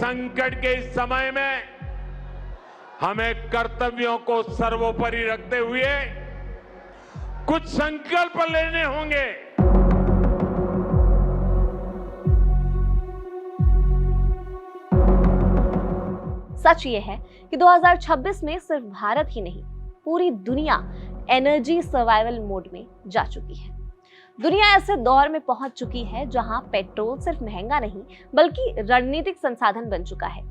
संकट के इस समय में हमें कर्तव्यों को सर्वोपरि रखते हुए कुछ संकल्प लेने होंगे। सच ये है कि 2026 में सिर्फ भारत ही नहीं, पूरी दुनिया एनर्जी सर्वाइवल मोड में जा चुकी है। दुनिया ऐसे दौर में पहुंच चुकी है जहां पेट्रोल सिर्फ महंगा नहीं बल्कि रणनीतिक संसाधन बन चुका है।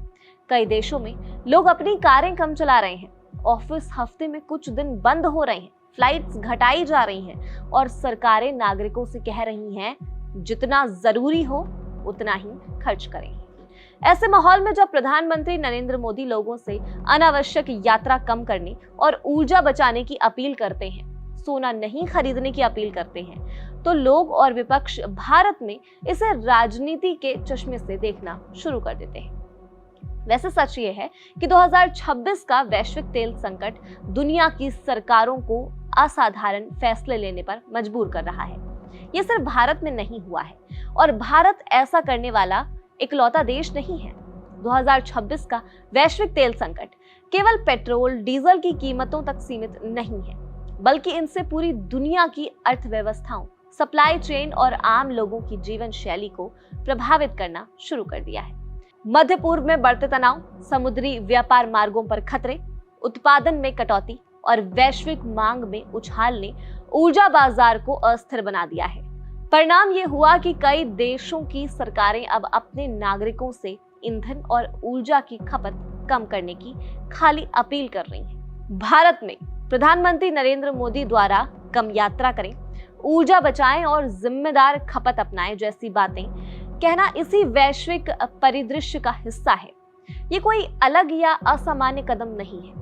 कई देशों में लोग अपनी कारें कम चला रहे हैं, ऑफिस हफ्ते में कुछ दिन बंद हो रहे हैं, फ्लाइट्स घटाई जा रही हैं और सरकारें नागरिकों से कह रही हैं जितना जरूरी हो उतना ही खर्च करें। ऐसे माहौल में जब प्रधानमंत्री नरेंद्र मोदी लोगों से अनावश्यक यात्रा कम करने और ऊर्जा बचाने की अपील करते हैं, सोना नहीं खरीदने की अपील करते हैं, तो लोग और विपक्ष भारत में इसे राजनीति के चश्मे से देखना शुरू कर देते हैं। वैसे सच ये है कि 2026 का वैश्विक तेल संकट दुनिया की सरकारों को असाधारण फैसले लेने पर मजबूर कर रहा है। ये सिर्फ भारत में नहीं हुआ है और भारत ऐसा करने वाला इकलौता देश नहीं है। 2026 का वैश्विक तेल संकट केवल पेट्रोल, डीजल की कीमतों तक सीमित नहीं है, बल्कि इनसे पूरी दुनिया की अर्थव्यवस्थाओं, सप्लाई चेन और आम लोगों की जीवन शैली को प्रभावित करना शुरू कर दिया है। मध्य पूर्व में बढ़ते तनाव, समुद्री व्यापार मार्गों पर खतरे, उत्पादन में कटौती और वैश्विक मांग में उछाल ने ऊर्जा बाजार को अस्थिर बना दिया है। परिणाम ये हुआ कि कई देशों की सरकारें अब अपने नागरिकों से ईंधन और ऊर्जा की खपत कम करने की खाली अपील कर रही हैं। भारत में प्रधानमंत्री नरेंद्र मोदी द्वारा कम यात्रा करें, ऊर्जा बचाएं और जिम्मेदार खपत अपनाएं जैसी बातें कहना इसी वैश्विक परिदृश्य का हिस्सा है। ये कोई अलग या असामान्य कदम नहीं है।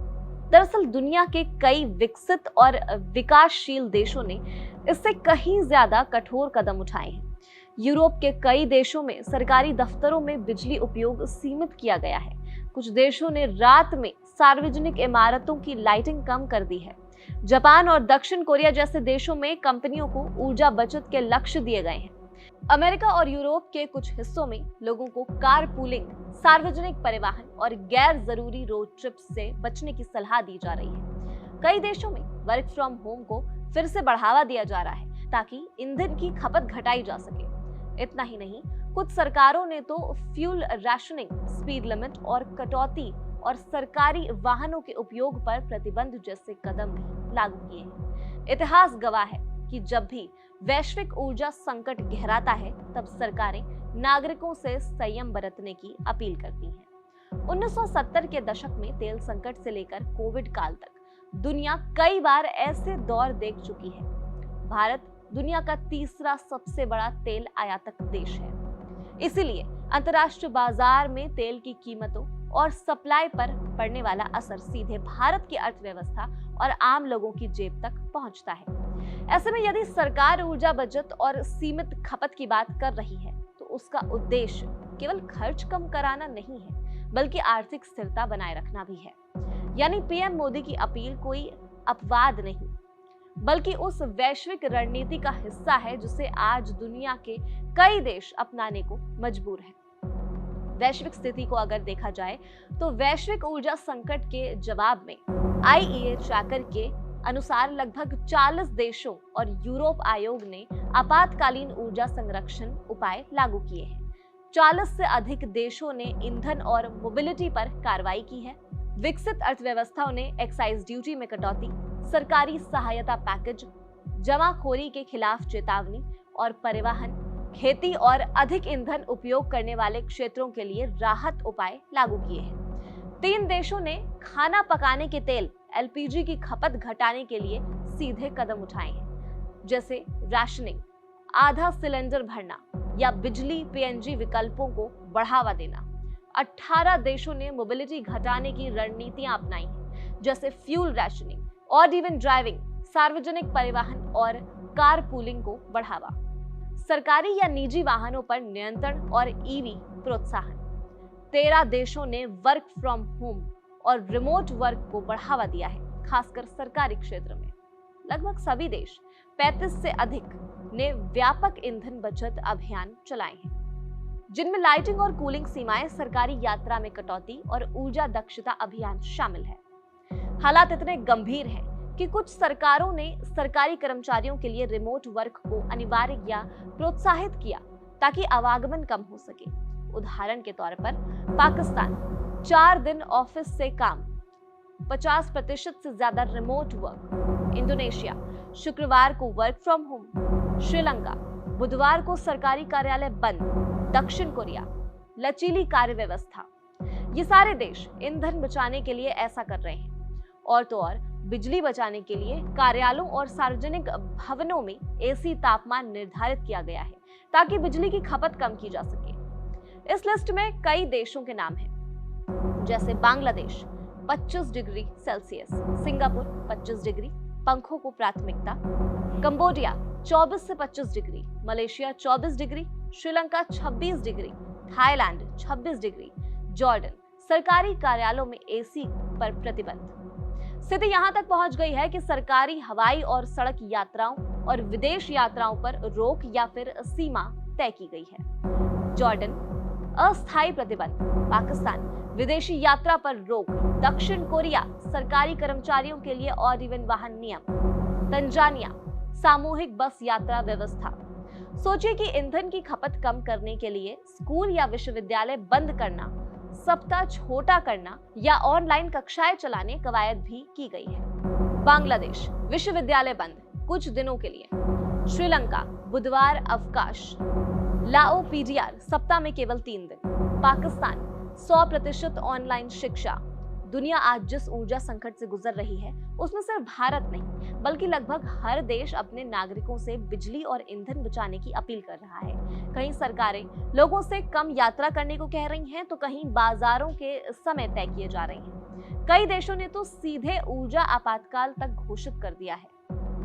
दरअसल दुनिया के कई विकसित और विकासशील देशों ने इससे कहीं ज्यादा कठोर कदम उठाए हैं। यूरोप के कई देशों में सरकारी दफ्तरों में बिजली उपयोग सीमित किया गया है। कुछ देशों ने रात में सार्वजनिक इमारतों की लाइटिंग कम कर दी है। जापान और दक्षिण कोरिया जैसे देशों में कंपनियों को ऊर्जा बचत के लक्ष्य दिए गए हैं। अमेरिका और यूरोप के कुछ हिस्सों में लोगों को कार पूलिंग, सार्वजनिक परिवहन और गैर जरूरी रोड ट्रिप्स से बचने की सलाह दी जा रही है। कई देशों में वर्क फ्रॉम होम को फिर से बढ़ावा दिया जा रहा है ताकि ईंधन की खपत घटाई जा सके। इतना ही नहीं, कुछ सरकारों ने तो फ्यूल राशनिंग, स्पीड लिमिट और कटौती और सरकारी वाहनों के उपयोग पर प्रतिबंध जैसे कदम भी लागू किए हैं। इतिहास गवाह है कि जब भी वैश्विक ऊर्जा संकट गहराता है तब सरकारें नागरिकों से संयम बरतने की अपील करती हैं। 1970 के दशक में तेल संकट से लेकर कोविड काल तक दुनिया कई बार ऐसे दौर देख चुकी है। भारत दुनिया का तीसरा सबसे बड़ा तेल आयातक देश है। इसीलिए अंतर्राष्ट्रीय बाजार में तेल की कीमतों और सप्लाई पर पड़ने वाला असर सीधे भारत की अर्थव्यवस्था और आम लोगों की जेब तक पहुंचता है। ऐसे में यदि सरकार ऊर्जा बचत और सीमित खपत की बात कर रही है तो उसका उद्देश्य केवल खर्च कम कराना नहीं है, बल्कि आर्थिक स्थिरता बनाए रखना भी है। यानी पीएम मोदी की अपील कोई अपवाद नहीं, बल्कि उस वैश्विक रणनीति का हिस्सा है जिसे आज दुनिया के कई देश अपनाने को मजबूर हैं। वैश्विक स्थिति को अगर देखा जाए तो वैश्विक ऊर्जा संकट के जवाब में IEA ट्रैकर के अनुसार लगभग 40 देशों और यूरोप आयोग ने आपातकालीन ऊर्जा संरक्षण उपाय लागू किए हैं। 40 से अधिक देशों ने ईंधन और मोबिलिटी पर कार्रवाई की है। विकसित अर्थव्यवस्थाओं ने एक्साइज ड्यूटी में कटौती, सरकारी सहायता पैकेज, जमाखोरी के खिलाफ चेतावनी और परिवहन, खेती और अधिक ईंधन उपयोग करने वाले क्षेत्रों के लिए राहत उपाय लागू किए हैं। 3 देशों ने खाना पकाने के तेल LPG की खपत घटाने के लिए सीधे कदम उठाए हैं, जैसे राशनिंग, आधा सिलेंडर भरना या बिजली PNG विकल्पों को बढ़ावा देना। 18 देशों ने मोबिलिटी घटाने की रणनीतियां अपनाई हैं, जैसे fuel rationing, odd even driving, सार्वजनिक परिवहन और कार पूलिंग को बढ़ावा, सरकारी या निजी वाहनों पर नियंत्रण और EV प्रोत्साहन। 13 देशों ने वर्क फ्रॉम होम और रिमोट वर्क को बढ़ावा दिया है, खासकर सरकारी क्षेत्र में। लगभग सभी देश, 35 से अधिक, ने व्यापक ईंधन बचत अभियान चलाए हैं। जिनमें लाइटिंग और कूलिंग सीमाएं, सरकारी यात्रा में कटौती और ऊर्जा दक्षता अभियान शामिल है। हालात इतने गंभीर हैं कि कुछ सरकारों ने सरकारी कर्मचारियों के लिए रिमोट वर्क को अनिवार्य या प्रोत्साहित किया ताकि आवागमन कम हो सके। उदाहरण के तौर पर पाकिस्तान 4 दिन ऑफिस से काम, 50% से ज्यादा रिमोट वर्क। इंडोनेशिया शुक्रवार को वर्क फ्रॉम होम। श्रीलंका बुधवार को सरकारी कार्यालय बंद। दक्षिण कोरिया लचीली कार्य व्यवस्था। ये सारे देश ईंधन बचाने के लिए ऐसा कर रहे हैं। और तो और बिजली बचाने के लिए कार्यालयों और सार्वजनिक भवनों में एसी तापमान निर्धारित किया गया है ताकि बिजली की खपत कम की जा सके। इस लिस्ट में कई देशों के नाम हैं, जैसे Bangladesh 25 degree Celsius, Singapore 25 degree, पंखों को प्राथमिकता, कंबोडिया 24 से 25 degree, Malaysia 24 degree, Sri Lanka 26 degree, Thailand 26 degree, Jordan सरकारी कार्यालयों में एसी पर प्रतिबंध। स्थिति यहां तक पहुंच गई है कि सरकारी हवाई और सड़क यात्राओं और विदेश यात्राओं पर रोक या फिर सीमा तय की गई है। जॉर्डन अस्थायी प्रतिबंध, पाकिस्तान विदेशी यात्रा पर रोक, दक्षिण कोरिया सरकारी कर्मचारियों के लिए ऑड इवन वाहन नियम, तंजानिया सामूहिक बस यात्रा व्यवस्था। सोचिए कि ईंधन की खपत कम करने के लिए स्कूल या विश्वविद्यालय बंद करना, सप्ताह छोटा करना या ऑनलाइन कक्षाएं चलाने कवायद भी की गई है। बांग्लादेश विश्वविद्यालय बंद कुछ दिनों के लिए। श्रीलंका बुधवार अवकाश। लाओ पीडीआर सप्ताह में केवल 3 दिन। पाकिस्तान 100% ऑनलाइन शिक्षा। दुनिया आज जिस ऊर्जा संकट से गुजर रही है उसमें सिर्फ भारत नहीं बल्कि लगभग हर देश अपने नागरिकों से बिजली और ईंधन बचाने की अपील कर रहा है। कहीं सरकारें लोगों से कम यात्रा करने को कह रही हैं तो कहीं बाजारों के समय तय किए जा रहे हैं। कई देशों ने तो सीधे ऊर्जा आपातकाल तक घोषित कर दिया है।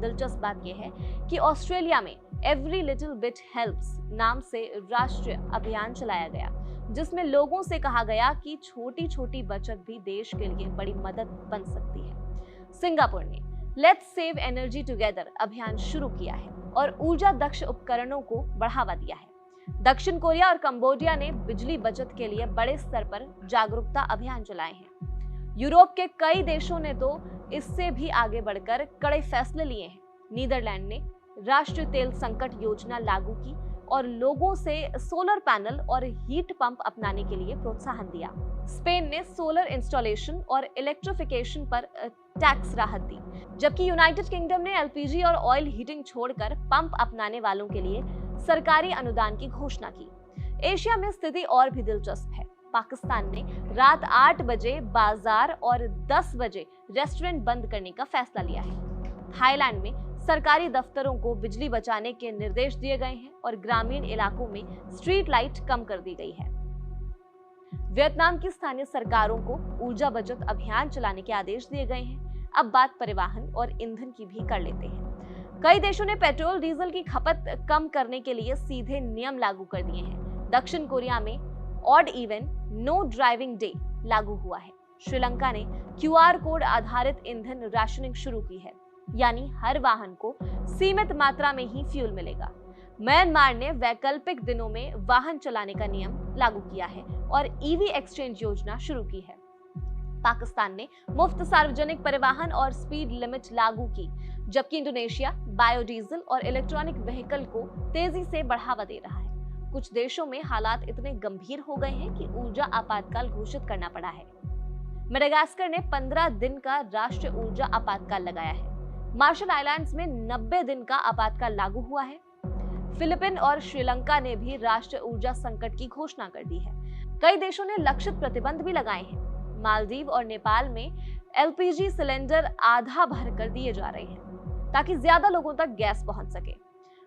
दिलचस्प बात यह है कि ऑस्ट्रेलिया में एवरी लिटिल बिट हेल्प्स नाम से राष्ट्रीय अभियान चलाया गया जिसमें लोगों से कहा गया कि छोटी छोटी बचत भी देश के लिए बड़ी मदद बन सकती है। सिंगापुर ने लेट्स सेव एनर्जी टुगेदर अभियान शुरू किया है और ऊर्जा दक्ष उपकरणों को बढ़ावा दिया है। दक्षिण कोरिया और कंबोडिया ने बिजली बचत के लिए बड़े स्तर पर जागरूकता अभियान चलाए हैं। यूरोप के कई देशों ने तो इससे भी आगे बढ़कर कड़े फैसले लिए हैं। नीदरलैंड ने राष्ट्रीय तेल संकट योजना लागू की और लोगों से सोलर पैनल और हीट पंप अपनाने के लिए प्रोत्साहन दिया। स्पेन ने सोलर इंस्टॉलेशन और इलेक्ट्रिफिकेशन पर टैक्स राहत दी, जबकि यूनाइटेड किंगडम ने एलपीजी और ऑयल हीटिंग छोड़कर पंप अपनाने वालों के लिए सरकारी अनुदान की घोषणा की। एशिया में स्थिति और भी दिलचस्प है। पाकिस्तान ने रात 8 बजे बाजार और 10 बजे रेस्टोरेंट बंद करने का फैसला लिया है। थाईलैंड में सरकारी दफ्तरों को बिजली बचाने के निर्देश दिए गए हैं और ग्रामीण इलाकों में स्ट्रीट लाइट कम कर दी गई है। वियतनाम की स्थानीय सरकारों को ऊर्जा बचत अभियान चलाने के आदेश दिए गए हैं। अब बात परिवहन और ईंधन की भी कर लेते हैं। कई देशों ने पेट्रोल डीजल की खपत कम करने के लिए सीधे नियम लागू कर दिए हैं। दक्षिण कोरिया में odd even know driving day लागू हुआ है। श्रीलंका ने क्यूआर कोड आधारित ईंधन राशनिंग शुरू की है, यानी हर वाहन को सीमित मात्रा में ही फ्यूल मिलेगा। म्यांमार ने वैकल्पिक दिनों में वाहन चलाने का नियम लागू किया है और ईवी एक्सचेंज योजना शुरू की है। पाकिस्तान ने मुफ्त सार्वजनिक परिवहन और स्पीड लिमिट लागू की, जबकि इंडोनेशिया बायोडीजल और इलेक्ट्रॉनिक व्हीकल को तेजी से बढ़ावा दे रहा है। कुछ देशों में हालात इतने गंभीर हो गए हैं कि ऊर्जा आपातकाल घोषित करना पड़ा है। मेडागास्कर ने 15 दिन का राष्ट्रीय ऊर्जा आपातकाल लगाया है। मार्शल आइलैंड्स में 90 दिन का आपातकाल लागू हुआ है। फिलीपीन और श्रीलंका ने भी राष्ट्रीय ऊर्जा संकट की घोषणा कर दी है। कई देशों ने लक्षित प्रतिबंध भी लगाए हैं। मालदीव और नेपाल में एलपीजी सिलेंडर आधा भर कर दिए जा रहे हैं ताकि ज्यादा लोगों तक गैस पहुंच सके।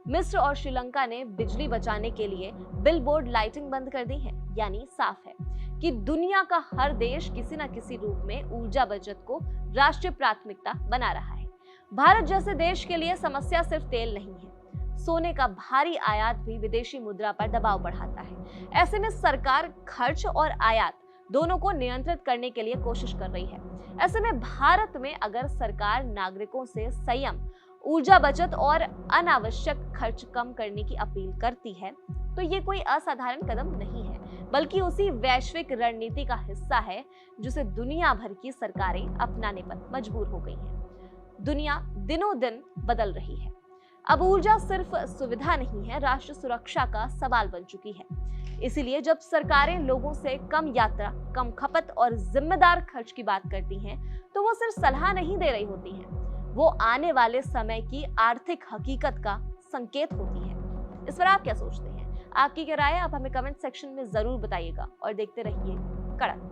मिस्र और श्रीलंका ने बिजली बचाने के लिए बिलबोर्ड लाइटिंग बंद कर दी है, यानी साफ है कि दुनिया का हर देश किसी न किसी रूप में ऊर्जा बचत को राष्ट्रीय प्राथमिकता बना रहा है। भारत जैसे देश के लिए समस्या सिर्फ तेल नहीं है, सोने का भारी आयात भी विदेशी मुद्रा पर दबाव बढ़ाता है। ऐसे में सरकार खर्च और आयात दोनों को नियंत्रित करने के लिए कोशिश कर रही है। ऐसे में भारत में अगर सरकार नागरिकों से संयम, ऊर्जा बचत और अनावश्यक खर्च कम करने की अपील करती है तो ये कोई असाधारण कदम नहीं है, बल्कि उसी वैश्विक रणनीति का हिस्सा है जिसे दुनिया भर की सरकारें अपनाने पर मजबूर हो गई हैं। दुनिया दिनों दिन बदल रही है। अब ऊर्जा सिर्फ सुविधा नहीं है, राष्ट्र सुरक्षा का सवाल बन चुकी है। इसीलिए जब सरकारें लोगों से कम यात्रा, कम खपत और जिम्मेदार खर्च की बात करती हैं, तो वो सिर्फ सलाह नहीं दे रही होती हैं, वो आने वाले समय की आर्थिक हकीकत का संकेत होती है। इस पर आप क्या सोचते हैं? आपकी क्या राय है? आप हमें कमेंट सेक्शन में जरूर बताइएगा और देखते रहिए कड़क।